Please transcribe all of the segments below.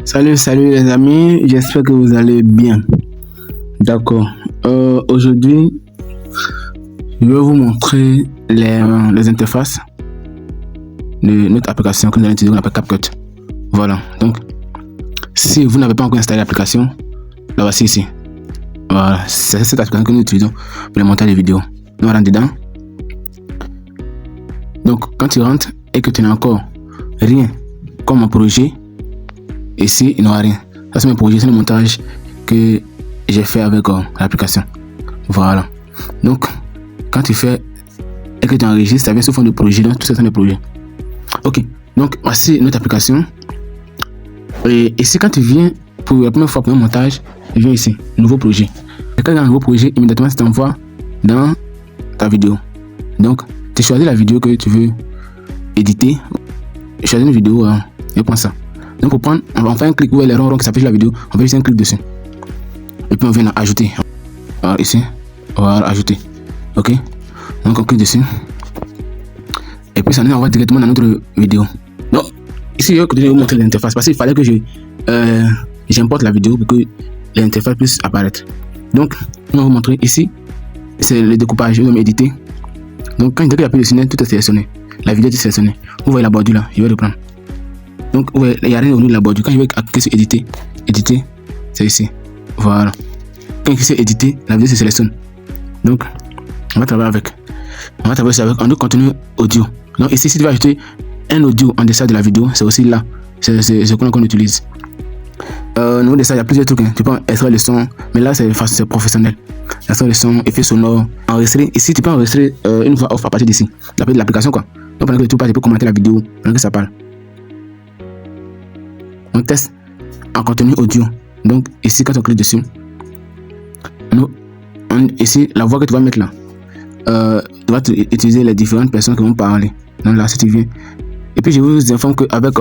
Salut les amis, j'espère que vous allez bien. D'accord. Aujourd'hui, je vais vous montrer les interfaces de notre application que nous allons utiliser, qu'on appelle CapCut. Voilà. Donc, si vous n'avez pas encore installé l'application, la voici ici. Voilà. C'est cette application que nous utilisons pour le montage des vidéos. Nous rentrons dedans. Donc, quand tu rentres et que tu n'as encore rien comme un projet, ici, il n'y aura rien. Ça, c'est mon projet, c'est le montage que j'ai fait avec l'application. Voilà. Donc, quand tu fais et que tu enregistres, ça vient sous forme de projet. Donc, tout ça, c'est des projets. Ok. Donc, voici notre application. Et ici, quand tu viens pour la première fois pour un montage, tu viens ici, nouveau projet. Et quand il y a un nouveau projet, immédiatement, ça t'envoie dans ta vidéo. Donc, tu choisis la vidéo que tu veux éditer. Choisis une vidéo, je prends ça. Donc pour prendre, on va faire un clic où il y a les ronds qui s'affichent la vidéo, on fait juste un clic dessus. Et puis on vient ajouter. Voilà, ici, voilà, ajouter. Ok. Donc on clique dessus. Et puis ça nous envoie directement dans notre vidéo. Donc ici, je vais vous montrer l'interface parce qu'il fallait que j'importe la vidéo pour que l'interface puisse apparaître. Donc on va vous montrer ici, c'est le découpage, je vais m'éditer. Donc quand il appuie dessus, tout est sélectionné. La vidéo est sélectionnée. Vous voyez la bordure là, je vais reprendre. Donc, ouais, il n'y a rien au niveau de la bordure. Quand je vais cliquer sur éditer, c'est ici. Voilà. Quand je clique sur éditer, la vidéo se sélectionne. Donc, on va travailler avec. Un autre contenu audio. Donc, ici, si tu veux ajouter un audio en dessous de la vidéo, c'est aussi là. C'est ce qu'on utilise. Au niveau de ça, il y a plusieurs trucs. Hein. Tu peux extraire le son, mais là, c'est professionnel. Extraire le son, effet sonore, enregistrer. Ici, tu peux enregistrer une voix off à partir d'ici. De l'application, quoi. Donc, pendant que tu parles, tu peux commenter la vidéo, pendant que ça parle. On teste en contenu audio. Donc ici, quand on clique dessus, ici, la voix que tu vas mettre là, tu vas utiliser les différentes personnes qui vont parler. Donc là, si tu viens. Et puis je vous informe qu'avec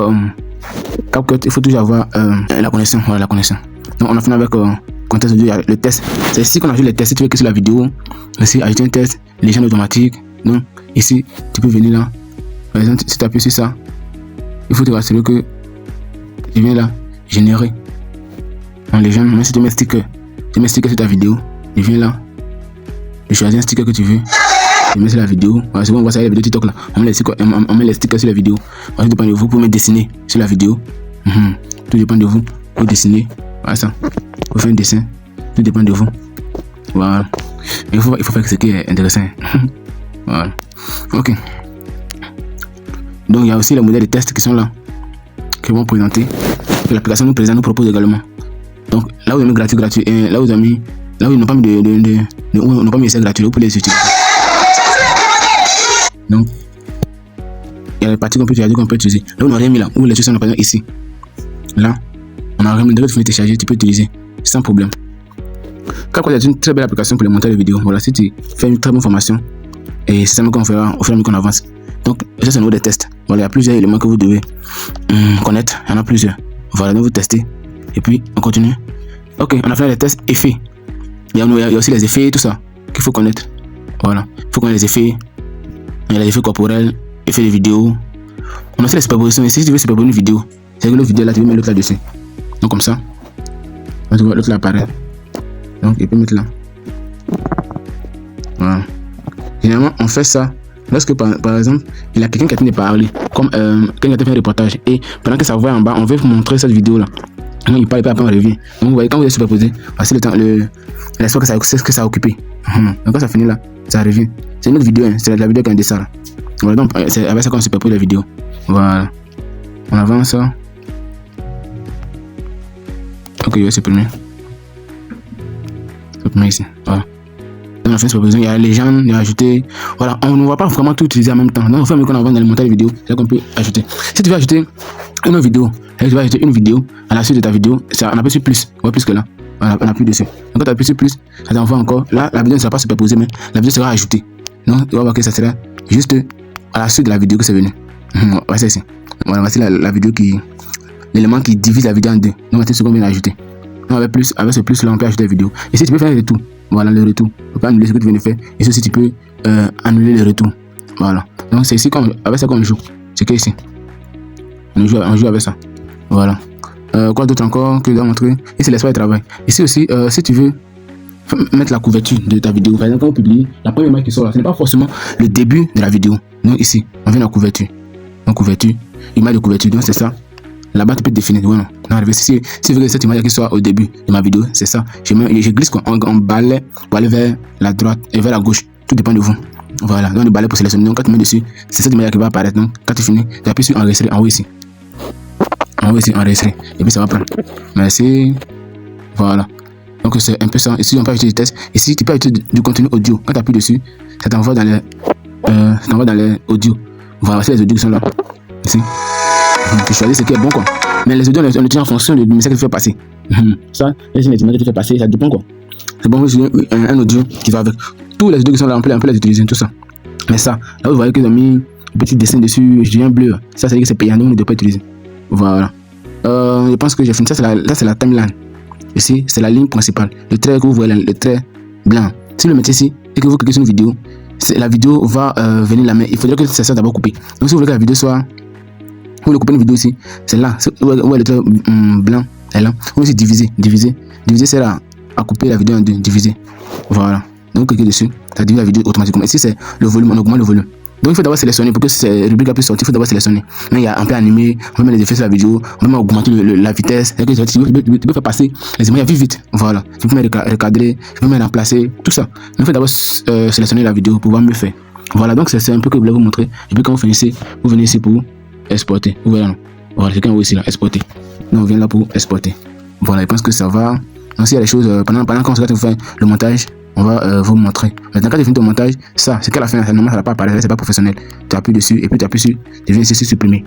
CapCut, il faut toujours avoir la connexion. Voilà, la connexion. Donc on a fini avec contexte audio, le test. C'est ici qu'on ajoute les tests. Si tu veux que sur la vidéo, ici, ajouter un test, légende automatique. Donc ici, tu peux venir là. Par exemple, si tu appuies sur ça, il faut te rassurer que tu viens là, générer en légende. Même si tu mets sticker, sur ta vidéo, tu viens là, tu choisis un sticker que tu veux, tu mets sur la vidéo. Voilà, souvent on voit ça avec les vidéos TikTok là, on met les stickers sur la vidéo. Voilà, tout dépend de vous pour mettre dessiner sur la vidéo. Tout dépend de vous pour dessiner. Voilà ça, pour faire un dessin, tout dépend de vous. Voilà, mais il faut faire ce qui est intéressant. Voilà, ok. Donc il y a aussi les modèles de tests qui sont là, qui vont présenter, que l'application nous propose également. Donc là où ils ont mis gratuit, et là où ils n'ont pas mis essai gratuit, vous pouvez les utiliser. Donc il y a les parties qu'on peut utiliser. Là où on n'a rien mis là, où les choses sont par exemple ici. Là, on n'a rien mis, dès que tu finis de télécharger, tu peux utiliser sans problème. CapCut est une très belle application pour le montage de vidéos. Voilà, si tu fais une très bonne formation, et c'est ça qu'on fera au fur et à mesure qu'on avance. Donc ça c'est le niveau des tests. Voilà, il y a plusieurs éléments que vous devez connaître. Il y en a plusieurs. Voilà, donc vous testez. Et puis on continue. Ok, on a fait les tests effets. Il y a aussi les effets, tout ça qu'il faut connaître. Voilà, il faut connaître les effets. Il y a les effets corporels, effets de vidéo. On a aussi les superpositions. Ici, si tu veux superposer une vidéo, c'est que l'autre vidéo là, tu peux mettre l'autre là-dessus. Donc comme ça, tu vois l'autre là apparaît. Donc il peut mettre là. Voilà. Généralement, on fait ça lorsque par exemple, il y a quelqu'un qui a tenu de parler, comme quelqu'un qui a fait un reportage, et pendant que ça voit en bas, on veut vous montrer cette vidéo là. Donc il parle et après on revient. Donc vous voyez, quand vous êtes superposé, voici l'espace que ça a occupé. Donc quand ça finit là, ça revient. C'est une autre vidéo, hein. C'est la vidéo qui est en dessin là. Voilà, donc c'est avec ça qu'on superpose la vidéo. Voilà. On avance ça. Ok, je vais supprimer. Supprimer ici. Voilà. On a fait une superposition, il y a les gens, il y a ajouté. Voilà, on ne va pas vraiment tout utiliser en même temps. Donc, on fait mieux qu'on avance dans le montage vidéo, c'est là qu'on peut ajouter. Si tu veux ajouter une autre vidéo, tu vas ajouter une vidéo à la suite de ta vidéo, on appuie sur plus, on voit plus que là. Voilà, on appuie dessus. Donc, quand tu appuies sur plus, ça t'envoie encore. Là, la vidéo ne sera pas superposée, mais la vidéo sera ajoutée. Donc, tu vas voir que ça sera juste à la suite de la vidéo que c'est venu. Voici ici. Voilà, voici la vidéo l'élément qui divise la vidéo en deux. Donc, voici ce qu'on vient d'ajouter. Donc, avec ce plus là, on peut ajouter la vidéo. Ici, tu peux faire un retour. Voilà le retour. Tu peux annuler ce que tu viens de faire. Et ceci, tu peux annuler le retour. Voilà. Donc c'est ici avec ça qu'on joue. C'est que ici. On joue avec ça. Voilà. Quoi d'autre encore que je dois montrer? Ici, l'espace de travail. Ici aussi, si tu veux mettre la couverture de ta vidéo, par exemple, quand vous publiez, la première image qui sort là, ce n'est pas forcément le début de la vidéo. Donc ici, on vient à la couverture. Donc couverture, image de couverture, donc c'est ça. Là-bas, tu peux définir. Voilà. Si tu veux que cette image qui soit au début de ma vidéo, c'est ça. Je glisse en balai pour aller vers la droite et vers la gauche. Tout dépend de vous. Voilà. Donc le balai pour sélectionner. Donc quand tu mets dessus, c'est cette image qui va apparaître. Donc quand tu finis, tu appuies sur enregistrer en haut ici. En haut ici, enregistrer. Et puis ça va prendre. Merci. Voilà. Donc c'est un peu ça. Ici, on peut ajouter des textes. Ici, tu peux ajouter du contenu audio. Quand tu appuies dessus, ça t'envoie dans les audios. Voilà, c'est les audios qui sont là. Ici. Tu choisis ce qui est bon, quoi. Mais les audios, on utilise en fonction du message que tu fais passer. Ça, les images que tu fais passer, ça dépend, quoi. C'est bon, un audio qui va avec. Tous les audios qui sont là, on peut les utiliser, tout ça. Mais ça, là, vous voyez qu'ils ont mis un petit dessin dessus, Julien bleu. Ça, c'est dire que c'est payant, donc on ne doit pas utiliser. Voilà. Je pense que j'ai fini. Ça, c'est la timeline. Ici, c'est la ligne principale. Le trait que vous voyez, le trait blanc. Si vous le mettez ici et que vous cliquez sur une vidéo, la vidéo va venir là, mais il faudrait que ça soit d'abord coupé. Donc, si vous voulez que la vidéo soit. Vous voulez couper une vidéo ici, c'est là. Ouais, le trait blanc est là. Vous aussi diviser. Diviser, c'est là à couper la vidéo en deux. Diviser. Voilà. Donc, cliquez dessus. Ça divise la vidéo automatiquement. Ici, c'est le volume. On augmente le volume. Donc il faut d'abord sélectionner pour que ces rubriques puissent sortir. Il faut d'abord sélectionner. Mais on peut animer, on peut mettre les effets sur la vidéo, on peut même augmenter la vitesse. Tu peux faire passer les images vite. Voilà. Tu peux même recadrer, tu peux même remplacer, tout ça. Mais il faut d'abord sélectionner la vidéo pour pouvoir mieux faire. Voilà, donc c'est un peu que je voulais vous montrer. Et puis quand vous finissez, vous venez ici pour exporter. Vous voyez là. Voilà, c'est quand vous ici là, exporter. Donc on vient là pour exporter. Voilà, je pense que ça va. Donc s'il y a des choses, pendant qu'on regarde vous faire le montage, on va vous montrer. Maintenant, quand tu finis ton montage, ça, c'est qu'à la fin, normalement, ça va pas apparaître, c'est pas professionnel. Tu appuies dessus et puis tu appuies sur, tu viens ici sur supprimer.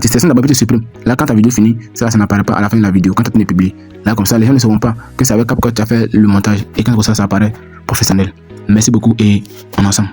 Tu sélectionnes d'abord puis tu supprimes. Là, quand ta vidéo finit, ça n'apparaît pas à la fin de la vidéo. Quand tu as publié, là, comme ça, les gens ne sauront pas que c'est avec CapCut que tu as fait le montage et quand ça apparaît professionnel. Merci beaucoup et on est ensemble.